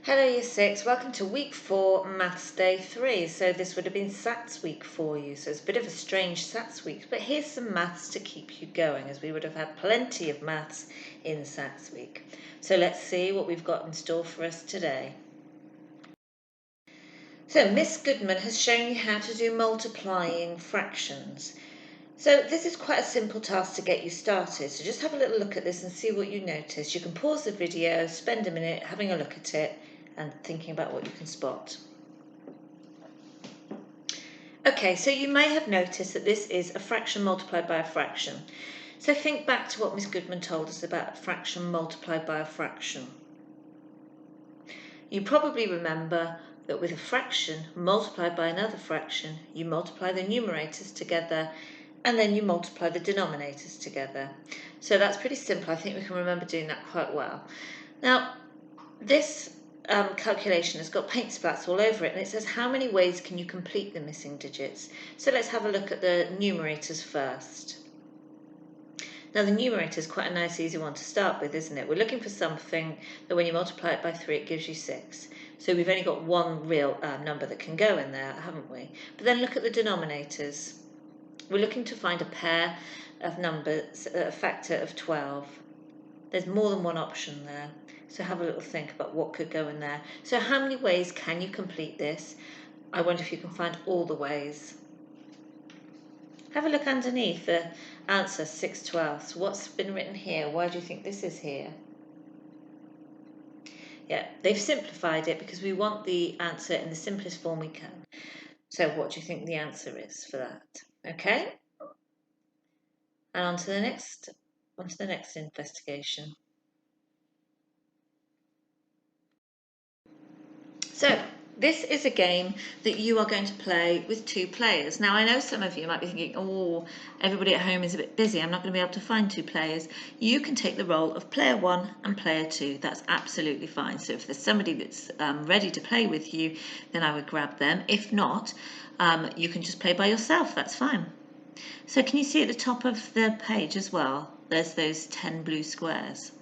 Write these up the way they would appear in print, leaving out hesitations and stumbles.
Hello Year 6, welcome to week 4, Maths Day 3. So this would have been SATs week for you, so it's a bit of a strange SATs week, but here's some maths to keep you going, as we would have had plenty of maths in SATs week. So let's see what we've got in store for us today. So Miss Goodman has shown you how to do multiplying fractions. So this is quite a simple task to get you started, so just have a little look at this and see what you notice. You can pause the video, spend a minute having a look at it and thinking about what you can spot. Okay, so you may have noticed that this is a fraction multiplied by a fraction. So think back to what Miss Goodman told us about a fraction multiplied by a fraction. You probably remember that with a fraction multiplied by another fraction, you multiply the numerators together and then you multiply the denominators together. So that's pretty simple. I think we can remember doing that quite well. Now, this calculation has got paint splats all over it, and it says how many ways can you complete the missing digits. So let's have a look at the numerators first. Now the numerator is quite a nice easy one to start with, isn't it? We're looking for something that when you multiply it by 3 it gives you 6. So we've only got one real number that can go in there, haven't we? But then look at the denominators. We're looking to find a pair of numbers, a factor of 12. There's more than one option there. So have a little think about what could go in there. So how many ways can you complete this? I wonder if you can find all the ways. Have a look underneath the answer 6/12. What's been written here? Why do you think this is here? Yeah, they've simplified it because we want the answer in the simplest form we can. So what do you think the answer is for that? Okay? And on to the next investigation. So this is a game that you are going to play with 2 players. Now I know some of you might be thinking, oh, everybody at home is a bit busy, I'm not going to be able to find 2 players. You can take the role of player 1 and player 2. That's absolutely fine. So if there's somebody that's ready to play with you, then I would grab them. If not, you can just play by yourself. That's fine. So can you see at the top of the page as well, there's those 10 blue squares.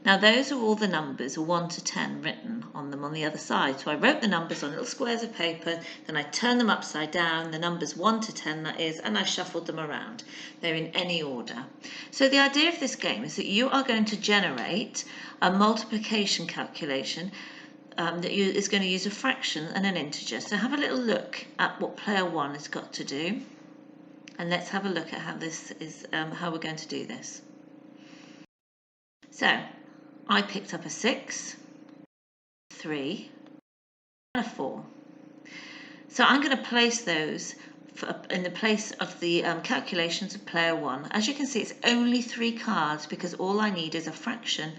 Now those are all the numbers, 1 to 10, written on them on the other side. So I wrote the numbers on little squares of paper, then I turned them upside down, the numbers 1 to 10 that is, and I shuffled them around. They're in any order. So the idea of this game is that you are going to generate a multiplication calculation that is going to use a fraction and an integer. So have a little look at what player 1 has got to do, and let's have a look at how this is, how we're going to do this. So I picked up a 6, 3, and a 4. So I'm going to place those in the place of the calculations of player 1. As you can see, it's only 3 cards because all I need is a fraction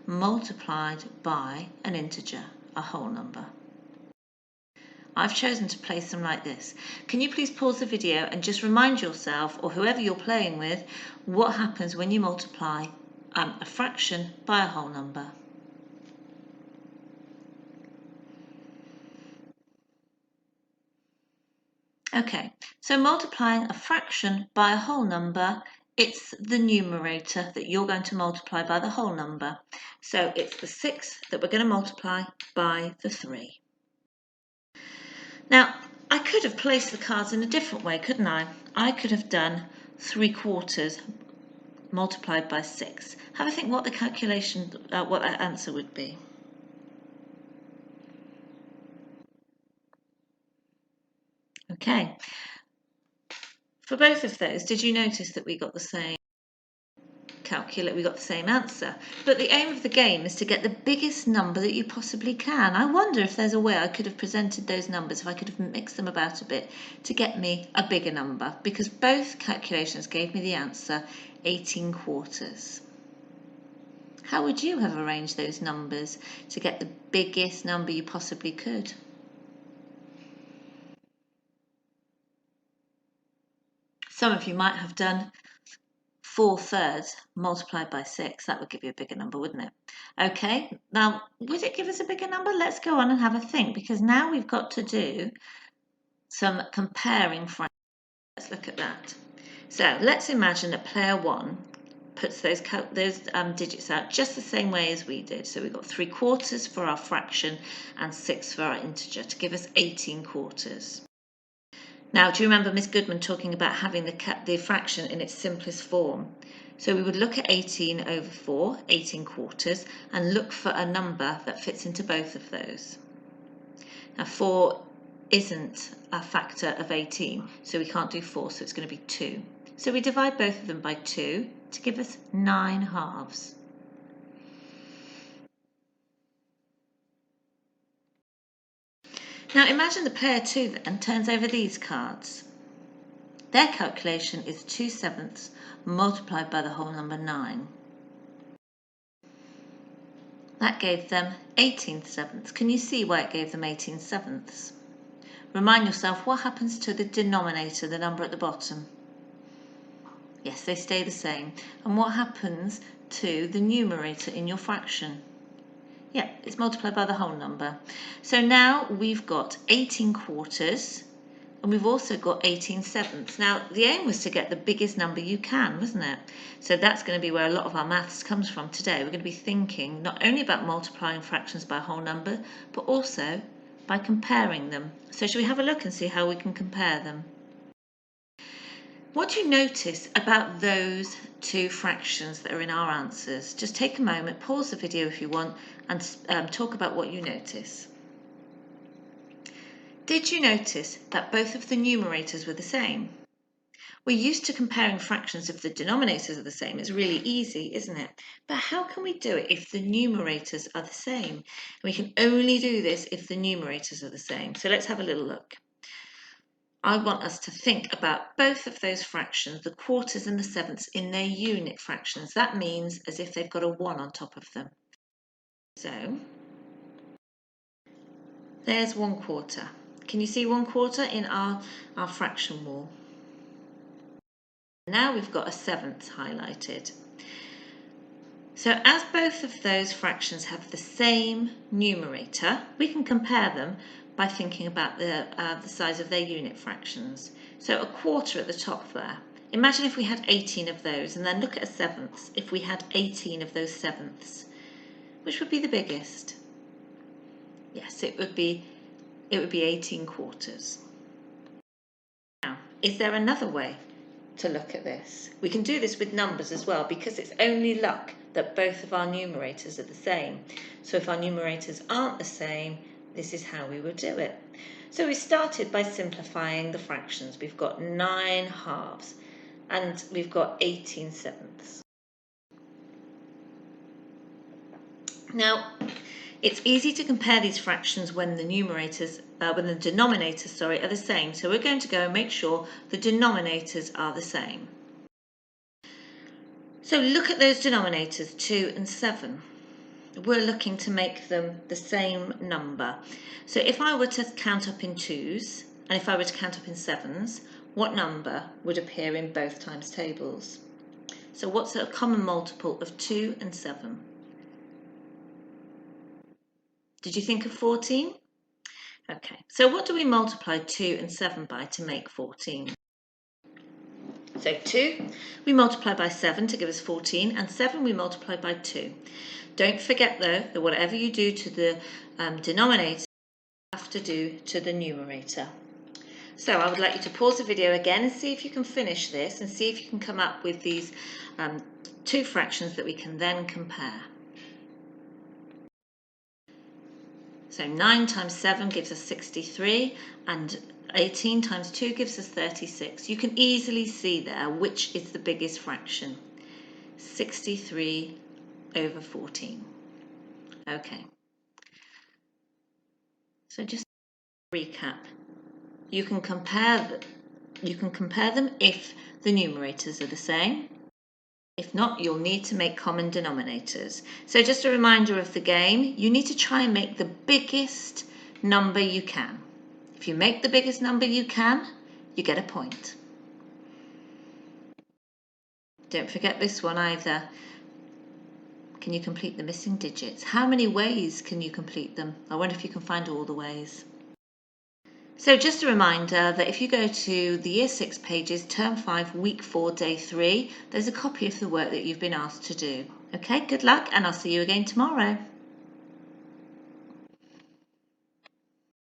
multiplied by an integer, a whole number. I've chosen to place them like this. Can you please pause the video and just remind yourself, or whoever you're playing with, what happens when you multiply a fraction by a whole number? Okay, so multiplying a fraction by a whole number, it's the numerator that you're going to multiply by the whole number. So it's the 6 that we're going to multiply by the 3. Now, I could have placed the cards in a different way, couldn't I? I could have done 3/4 multiplied by 6. Have a think what the calculation, what that answer would be. Okay. For both of those, did you notice that we got the same calculate? We got the same answer. But the aim of the game is to get the biggest number that you possibly can. I wonder if there's a way I could have presented those numbers, if I could have mixed them about a bit to get me a bigger number, because both calculations gave me the answer 18/4. How would you have arranged those numbers to get the biggest number you possibly could? Some of you might have done 4/3 multiplied by 6. That would give you a bigger number, wouldn't it? Okay, now would it give us a bigger number? Let's go on and have a think, because now we've got to do some comparing fractions. Let's look at that. So let's imagine that player 1 puts those digits out just the same way as we did. So we've got 3/4 for our fraction and 6 for our integer to give us 18/4. Now, do you remember Miss Goodman talking about having the fraction in its simplest form? So we would look at 18/4, 18/4, and look for a number that fits into both of those. Now, 4 isn't a factor of 18, so we can't do 4, so it's going to be 2. So we divide both of them by 2 to give us 9/2. Now imagine the player 2 then turns over these cards. Their calculation is 2/7 multiplied by the whole number 9. That gave them 18/7. Can you see why it gave them 18/7? Remind yourself what happens to the denominator, the number at the bottom. Yes, they stay the same. And what happens to the numerator in your fraction? Yeah, it's multiplied by the whole number. So now we've got 18/4 and we've also got 18/7. Now the aim was to get the biggest number you can, wasn't it? So that's going to be where a lot of our maths comes from today. We're going to be thinking not only about multiplying fractions by a whole number, but also by comparing them. So shall we have a look and see how we can compare them? What do you notice about those two fractions that are in our answers? Just take a moment, pause the video if you want, and talk about what you notice. Did you notice that both of the numerators were the same? We're used to comparing fractions if the denominators are the same. It's really easy, isn't it? But how can we do it if the numerators are the same? And we can only do this if the numerators are the same. So let's have a little look. I want us to think about both of those fractions, the quarters and the sevenths, in their unit fractions. That means as if they've got a 1 on top of them. So there's 1/4. Can you see 1/4 in our fraction wall? Now we've got a 7th highlighted. So as both of those fractions have the same numerator, we can compare them by thinking about the size of their unit fractions. So 1/4 at the top there. Imagine if we had 18 of those, and then look at a 7th. If we had 18 of those 7ths, which would be the biggest? Yes, it would be 18/4. Now, is there another way to look at this? We can do this with numbers as well, because it's only luck that both of our numerators are the same. So if our numerators aren't the same, this is how we would do it. So we started by simplifying the fractions. We've got 9/2 and we've got 18/7. Now, it's easy to compare these fractions when the denominators are the same. So we're going to go and make sure the denominators are the same. So look at those denominators, 2 and 7. We're looking to make them the same number. So if I were to count up in 2s and if I were to count up in 7s, what number would appear in both times tables? So what's a common multiple of 2 and 7? Did you think of 14? Okay, so what do we multiply 2 and 7 by to make 14? So 2 we multiply by 7 to give us 14, and 7 we multiply by 2. Don't forget though that whatever you do to the denominator, you have to do to the numerator. So I would like you to pause the video again and see if you can finish this and see if you can come up with these two fractions that we can then compare. So 9 times 7 gives us 63 and 18 times 2 gives us 36. You can easily see there which is the biggest fraction. 63 over 14. Okay. So just to recap. You can compare them if the numerators are the same. If not, you'll need to make common denominators. So just a reminder of the game, you need to try and make the biggest number you can. If you make the biggest number you can, you get a point. Don't forget this one either. Can you complete the missing digits? How many ways can you complete them? I wonder if you can find all the ways. So just a reminder that if you go to the Year 6 pages, Term 5, Week 4, Day 3, there's a copy of the work that you've been asked to do. Okay, good luck, and I'll see you again tomorrow.